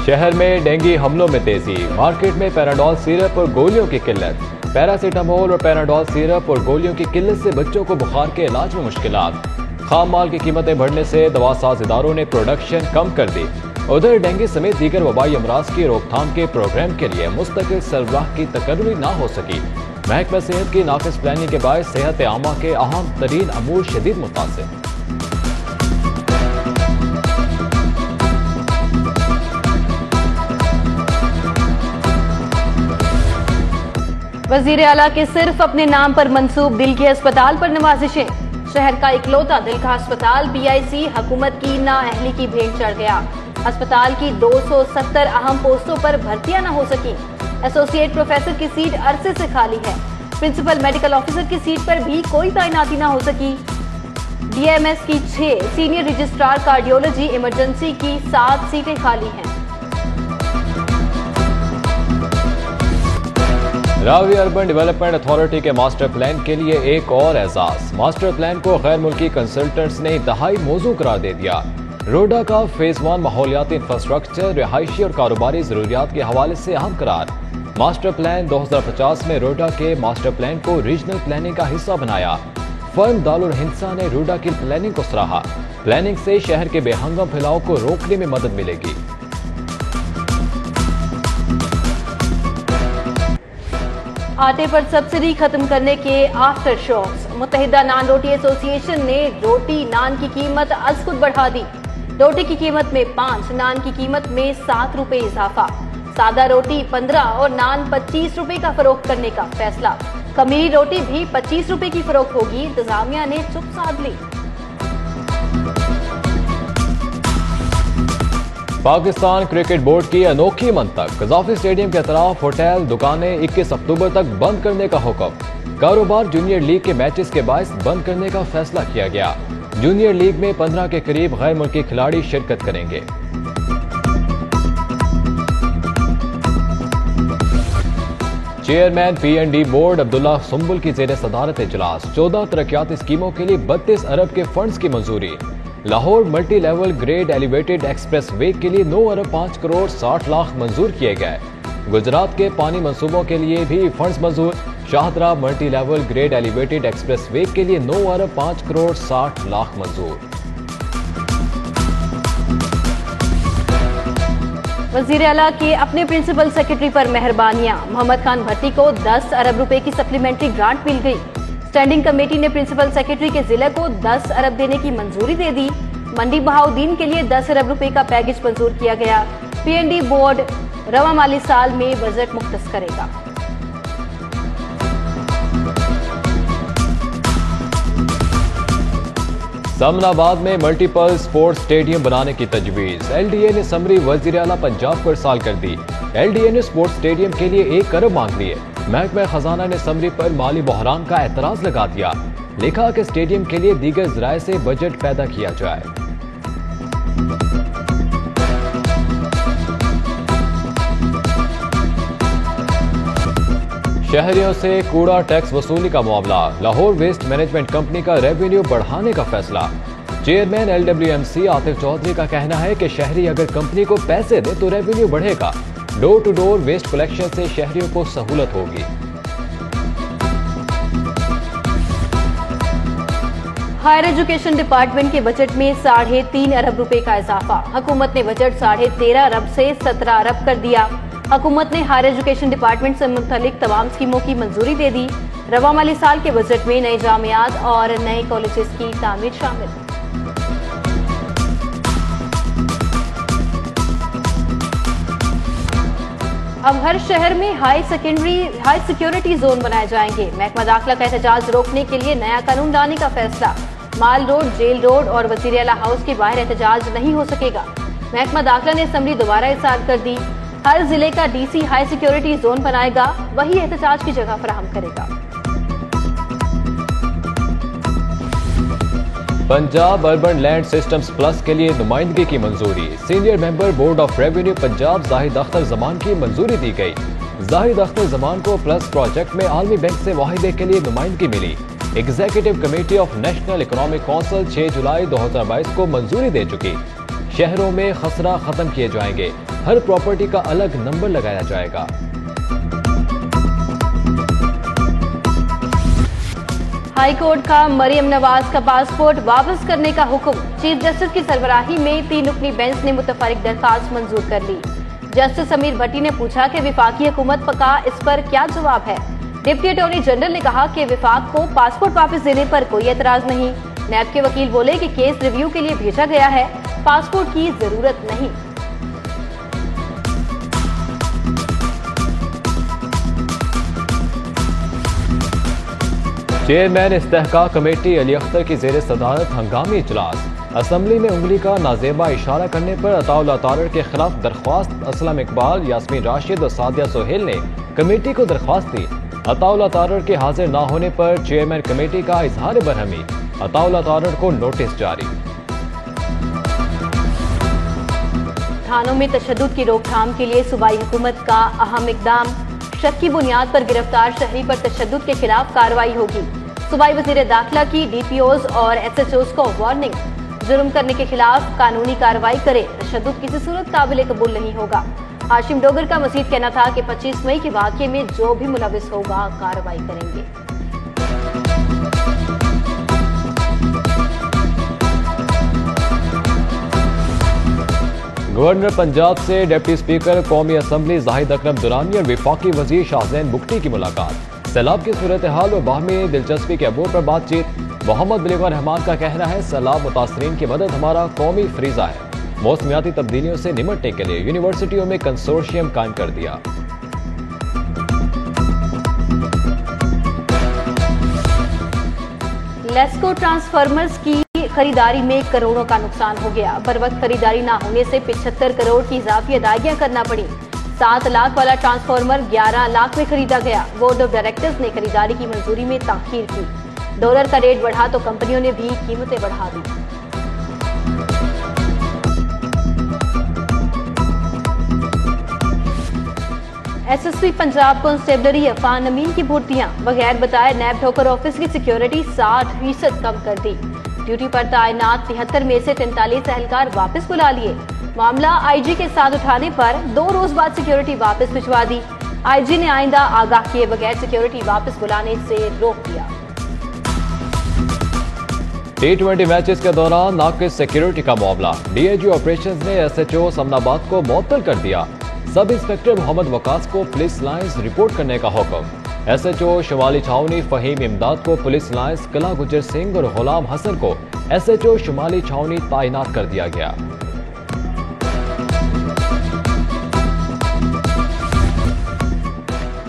शहर में डेंगू हमलों में तेजी, मार्केट में पैराडोल सिरप और गोलियों की किल्लत। पैरासीटामोल और पैराडोल सिरप और गोलियों की किल्लत से बच्चों को बुखार के इलाज में मुश्किलात। खाम माल की कीमतें बढ़ने से दवासाज इदारों ने प्रोडक्शन कम कर दी। उधर डेंगू समेत दीगर वबाई अमराज की रोकथाम के प्रोग्राम के लिए मुस्तकिल सरबराह की तकर्री ना हो सकी। महकमा सेहत की नाकिस प्लानिंग के बाद सेहत आमा के अहम तरीन अमूर शदीद मुतासिर। वजीर आला के सिर्फ अपने नाम पर मंसूब दिल के अस्पताल पर नवाजिशें। शहर का इकलौता दिल का अस्पताल PIC हुकूमत की नाअहली की भेंट चढ़ गया। अस्पताल की 270 अहम पोस्टों पर भर्तियां न हो सकी। एसोसिएट प्रोफेसर की सीट अरसे से खाली है। प्रिंसिपल मेडिकल ऑफिसर की सीट पर भी कोई तैनाती न हो सकी। DMS की 6, सीनियर रजिस्ट्रार कार्डियोलॉजी इमरजेंसी की 7 सीटें खाली हैं। रावी अर्बन डेवलपमेंट अथॉरिटी के मास्टर प्लान के लिए एक और एजाज। मास्टर प्लान को गैर मुल्की कंसल्टेंट्स ने इंतहाई मौजू करार दे दिया। रोडा का फेज 1 माहौलियाती इंफ्रास्ट्रक्चर, रिहायशी और कारोबारी जरूरियात के हवाले से अहम करार। मास्टर प्लान 2050 में रोडा के मास्टर प्लान को रीजनल प्लानिंग का हिस्सा बनाया। फर्म दारुल हिंसा ने रोडा की प्लानिंग को सराहा। प्लानिंग से शहर के बेहंगम फैलाव को रोकने में मदद मिलेगी। आटे पर सब्सिडी खत्म करने के आफ्टर शॉक्स। मुत्तहिदा नान रोटी एसोसिएशन ने रोटी नान की कीमत अज खुद बढ़ा दी। रोटी की कीमत में 5, नान की कीमत में 7 रुपए इजाफा। सादा रोटी 15 और नान 25 रुपए का फरोख्त करने का फैसला। खमीरी रोटी भी 25 रुपए की फरोख्त होगी। इंतजामिया ने चुप साध ली। पाकिस्तान क्रिकेट बोर्ड की अनोखी मंतक। कजाफी स्टेडियम के अतराफ होटल, दुकानें 21 अक्टूबर तक बंद करने का हुक्म। कारोबार जूनियर लीग के मैचेस के बायस बंद करने का फैसला किया गया। जूनियर लीग में 15 के करीब गैर मुल्की खिलाड़ी शिरकत करेंगे। Chairman PND board Abdullah Sumbul की जेर सदारत इजलास। 14 तरक्याती स्कीमों के लिए 32 अरब के फंड्स की मंजूरी। Lahore multi level grade elevated express way के लिए 9 अरब 5 करोड़ 60 लाख मंजूर किए गए। गुजरात के पानी मंसूबों के लिए भी फंड्स मंजूर। Shahdara multi level grade elevated express way के लिए 9 अरब 5 करोड़ 60 लाख मंजूर। वजीर आला के अपने प्रिंसिपल सेक्रेटरी पर मेहरबानियां। मोहम्मद खान भट्टी को 10 अरब रुपए की सप्लीमेंट्री ग्रांट मिल गई। स्टैंडिंग कमेटी ने प्रिंसिपल सेक्रेटरी के जिले को 10 अरब देने की मंजूरी दे दी। मंडी बहाउद्दीन के लिए 10 अरब रुपए का पैकेज मंजूर किया गया। PND बोर्ड रवा माली साल में बजट मुख्तस करेगा। समनाबाद में मल्टीपल स्पोर्ट्स स्टेडियम बनाने की तजवीज। LDA ने समरी वजीर आला पंजाब को इरसाल कर दी। LDA ने स्पोर्ट्स स्टेडियम के लिए 1 अरब मांग लिए। महकमा खजाना ने समरी पर माली बहरान का एतराज लगा दिया। लिखा कि स्टेडियम के लिए दीगर जराए से बजट पैदा किया जाए। शहरियों से कूड़ा टैक्स वसूली का मामला। लाहौर वेस्ट मैनेजमेंट कंपनी का रेवेन्यू बढ़ाने का फैसला। चेयरमैन LWMC आतिफ चौधरी का कहना है कि शहरी अगर कंपनी को पैसे दे तो रेवेन्यू बढ़ेगा। Door to door waste collection से शहरियों को सहूलत होगी। हायर एजुकेशन डिपार्टमेंट के बजट में 3.5 अरब रुपए का इजाफा। हुकूमत ने बजट 13.5 अरब से 17 अरब कर दिया। हुकूमत ने हायर एजुकेशन डिपार्टमेंट से मुतल्लिक तमाम स्कीमों की मंजूरी दे दी। रवा माली साल के बजट में नए जामियात और नए कॉलेजेस की तामीर शामिल। अब हर शहर में हाई सिक्योरिटी जोन बनाए जाएंगे। महकमा दाखिला का एहतजाज रोकने के लिए नया कानून लाने का फैसला। माल रोड, जेल रोड और वजीर आला हाउस के बाहर एहतजाज नहीं हो सकेगा। महकमा दाखिला ने असम्बली दोबारा इरसाल कर दी। हर जिले का DC हाई सिक्योरिटी जोन बनाएगा, वही एहतजाज की जगह फराहम करेगा। Punjab urban land systems plus के लिए नुमाइंदगी की मंजूरी। Senior member board of revenue Punjab Zahid Akhtar Zaman की मंजूरी दी गई। जाहिद अख्तर जमान को प्लस प्रोजेक्ट में आलमी बैंक से वाहिदे के लिए नुमाइंदगी मिली। Executive committee of national economic council 6 जुलाई 2022 को मंजूरी दे चुकी। शहरों में खसरा खत्म किए जाएंगे। हर प्रॉपर्टी का अलग नंबर लगाया जाएगा। हाई कोर्ट का मरियम नवाज का पासपोर्ट वापस करने का हुक्म। चीफ जस्टिस की सरबराही में 3 रुकनी बेंच ने मुतफरिक दरखास्त मंजूर कर ली। जस्टिस समीर भट्टी ने पूछा कि विफाकी हुकूमत का इस पर क्या जवाब है। डिप्टी अटॉर्नी जनरल ने कहा कि विफाक को पासपोर्ट वापस देने पर कोई एतराज नहीं। नैब के वकील बोले कि केस रिव्यू के लिए भेजा गया है, पासपोर्ट की जरूरत नहीं। चेयरमैन इस्तेहकाक कमेटी अली अख्तर की जेर सदारत हंगामी इजलास। असम्बली में उंगली का नाजेबा इशारा करने पर अताउल्लाह तारड़ के खिलाफ दरख्वास्त। असलम इकबाल, यास्मीन राशिद और सादिया सोहेल ने कमेटी को दरख्वास्त दी। अताउल्लाह तारड़ के हाजिर न होने पर चेयरमैन कमेटी का इजहार बरहमी। अताउल्लाह तारड़ को नोटिस जारी। थानों में तशद्दुद की रोकथाम के लिए सूबाई हुकूमत का अहम इकदाम। शक की बुनियाद पर गिरफ्तार शहरी पर तशद्दुद के खिलाफ कार्रवाई होगी। सूबाई वजीर दाखिला की DPOs और SHOs को वार्निंग। जुर्म करने के खिलाफ कानूनी कार्रवाई करे, तशद्दुद किसी सूरत काबिल कबूल नहीं होगा। हाशिम डोगर का मजीद कहना था कि 25 मई के वाक़ये में जो भी मुलविस होगा कार्रवाई करेंगे। गवर्नर पंजाब से डिप्टी स्पीकर कौमी असम्बली जाहिद अकरम दुरानी और विफाकी वजीर शाहजैन बुख्ती की मुलाकात। सैलाब की सूरत हाल व बाहमी दिलचस्पी के अबूर पर बातचीत। मोहम्मद बिलीगर रहमान का कहना है, सैलाब मुतासरीन की मदद हमारा कौमी फरीजा है। मौसमियाती तब्दीलियों से निमटने के लिए यूनिवर्सिटियों में कंसोर्शियम कायम कर दिया। लेस्को ट्रांसफार्मर्स की खरीदारी में करोड़ों का नुकसान हो गया। बर वक्त खरीदारी न होने से 75 करोड़ की इजाफी अदायगियां करना पड़ी। 7 लाख वाला ट्रांसफार्मर 11 लाख में खरीदा गया। बोर्ड ऑफ डायरेक्टर्स ने खरीदारी की मंजूरी में ताखीर की। डॉलर का रेट बढ़ा तो कंपनियों ने भी कीमतें बढ़ा दी। SSP पंजाब कांस्टेबलरी अफान अमीन की भर्तियां बगैर बताए नैब ठोकर ऑफिस की सिक्योरिटी 60% कम कर दी। ड्यूटी पर तैनात 73 में से 43 एहलकार वापस बुला लिए। मामला IG के साथ उठाने पर 2 रोज बाद सिक्योरिटी वापस भिजवा दी। IG ने आइंदा आगाह किए बगैर सिक्योरिटी वापस बुलाने से रोक दिया। T20 मैचेस के दौरान नाकिस सिक्योरिटी का मामला। DIG ऑपरेशंस ने SHO समनाबाद को मुअत्तल कर दिया। सब इंस्पेक्टर मोहम्मद वकास को पुलिस लाइंस रिपोर्ट करने का हुक्म। SHO शुमाली छावनी फहीम इमदाद को पुलिस लाइंस, कला गुजर सिंह और गुलाम हसन को SHO शुमाली छावनी तैनात कर दिया गया।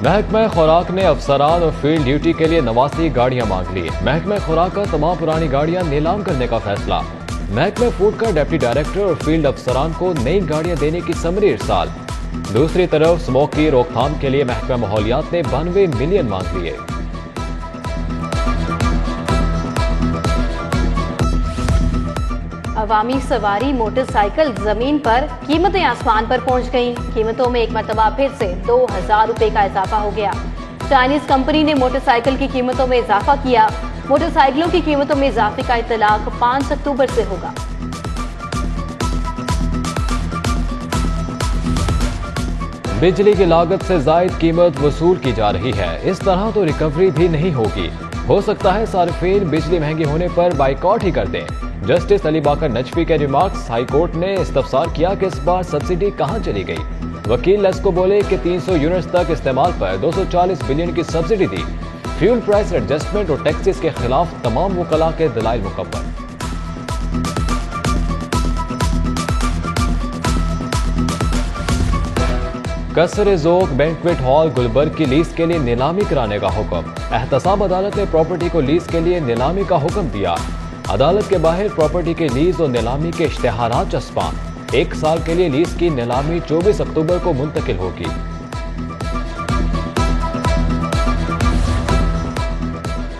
महकमा खुराक ने अफसरान और फील्ड ड्यूटी के लिए 89 गाड़ियां मांग ली। महकमा खुराक का तमाम पुरानी गाड़ियां नीलाम करने का फैसला। महकमा फूड का डिप्टी डायरेक्टर और फील्ड अफसरान को नई गाड़ियां देने की समरी इरसाल। दूसरी तरफ स्मोक की रोकथाम के लिए महकमा माहौलियात ने 92 मिलियन मांग लिए। अवामी सवारी मोटरसाइकिल जमीन पर, कीमतें आसमान पर पहुंच गईं। कीमतों में एक मरतबा फिर से 2000 रुपए का इजाफा हो गया। चाइनीज कंपनी ने मोटरसाइकिल की कीमतों में इजाफा किया। मोटरसाइकिलों की कीमतों में इजाफे का इतलाक 5 अक्टूबर से होगा। बिजली की लागत से जायद कीमत वसूल की जा रही है। इस तरह तो रिकवरी भी नहीं होगी। हो सकता है सार्फिन बिजली महंगी होने पर बाइकआउट ही कर दें। जस्टिस अली बाकर नजफी के रिमार्क्स। हाई कोर्ट ने इस्तफसार किया कि इस बार सब्सिडी कहां चली गई। वकील लेस्को बोले कि 300 यूनिट्स तक इस्तेमाल पर 240 बिलियन की सब्सिडी दी। फ्यूल प्राइस एडजस्टमेंट और टैक्सेस के खिलाफ तमाम वकला के दलाइल मुकम्मल। कसर ज़ोक बैंक्वेट हॉल गुलबर्ग की लीज के लिए नीलामी कराने का हुक्म। एहतसाब अदालत ने प्रॉपर्टी को लीज के लिए नीलामी का हुक्म दिया। अदालत के बाहर प्रॉपर्टी के लीज और नीलामी के इश्तेहारात चस्पा। 1 साल के लिए लीज की नीलामी 24 अक्टूबर को मुंतकिल होगी।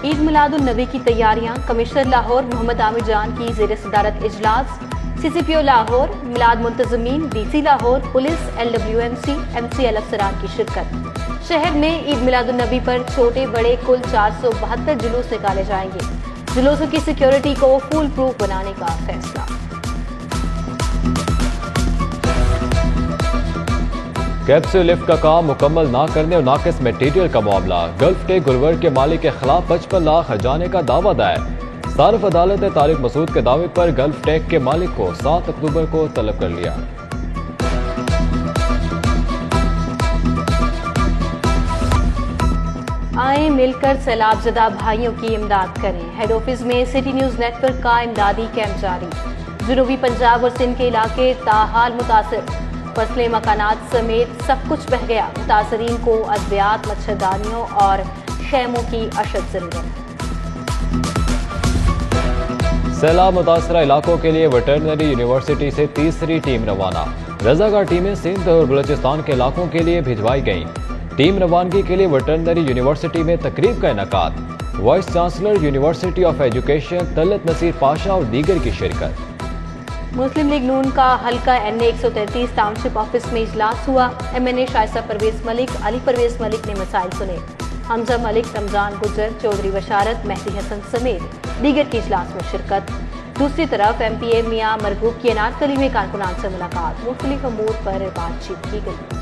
ईद मिलादुन नबी की तैयारियां। कमिश्नर लाहौर मोहम्मद आमिर जान की जेर सदारत इजलास। CCPO लाहौर, मिलाद मुंतजमीन, DC Lahore, police, LWMC, MCL अफसरान की शिरकत। शहर में ईद मिलादुन नबी पर छोटे बड़े कुल 472 जुलूस निकाले जाएंगे। जुलूसों की सिक्योरिटी को फुल प्रूफ बनाने का फैसला। कैप्सूल लिफ्ट का काम मुकम्मल ना करने और नाकिस मटेरियल का मामला। गल्फ टेक गुलवर्क के मालिक के खिलाफ 55 लाख हर्जाने का दावा दायर। सारफ अदालत ने तारिक मसूद के दावे पर गल्फ टेक के मालिक को 7 अक्टूबर को तलब कर लिया। आए मिलकर सैलाबजदा भाइयों की इमदाद करें। हेड ऑफिस में सिटी न्यूज नेटवर्क का इमदादी कैंप जारी। जनूबी पंजाब और सिंध के इलाके ताहाल मुतासिर। फसलें मकानात समेत सब कुछ बह गया। मुतासरीन को अद्वियात, मच्छरदानियों और खैमों की अशद जरूरत। सैलाब मुतासरा इलाकों के लिए वेटरनरी यूनिवर्सिटी से तीसरी टीम रवाना। रजाकार टीमें सिंध और बलूचिस्तान के इलाकों के लिए भिजवाई गईं। टीम रवानगी के लिए वेटरनरी यूनिवर्सिटी में तकरीब का इनेकाद। Vice chancellor university of education Talat Naseer Pasha और दीगर की शिरकत। मुस्लिम लीग नून का हल्का NA 133 टाउनशिप ऑफिस में इजलास हुआ। MNA शाइस्ता परवेज मलिक, अली परवेज मलिक ने मसाइल सुने। हमजा मलिक, रमजान गुजर, चौधरी बशारत, मेहदी हसन समेत दीगर की इजलास में शिरकत। दूसरी तरफ MPA मियां मरगूब की अनारकली में कारकुनान से मुलाकात। मुख्तलिफ अमूर पर बातचीत की गई।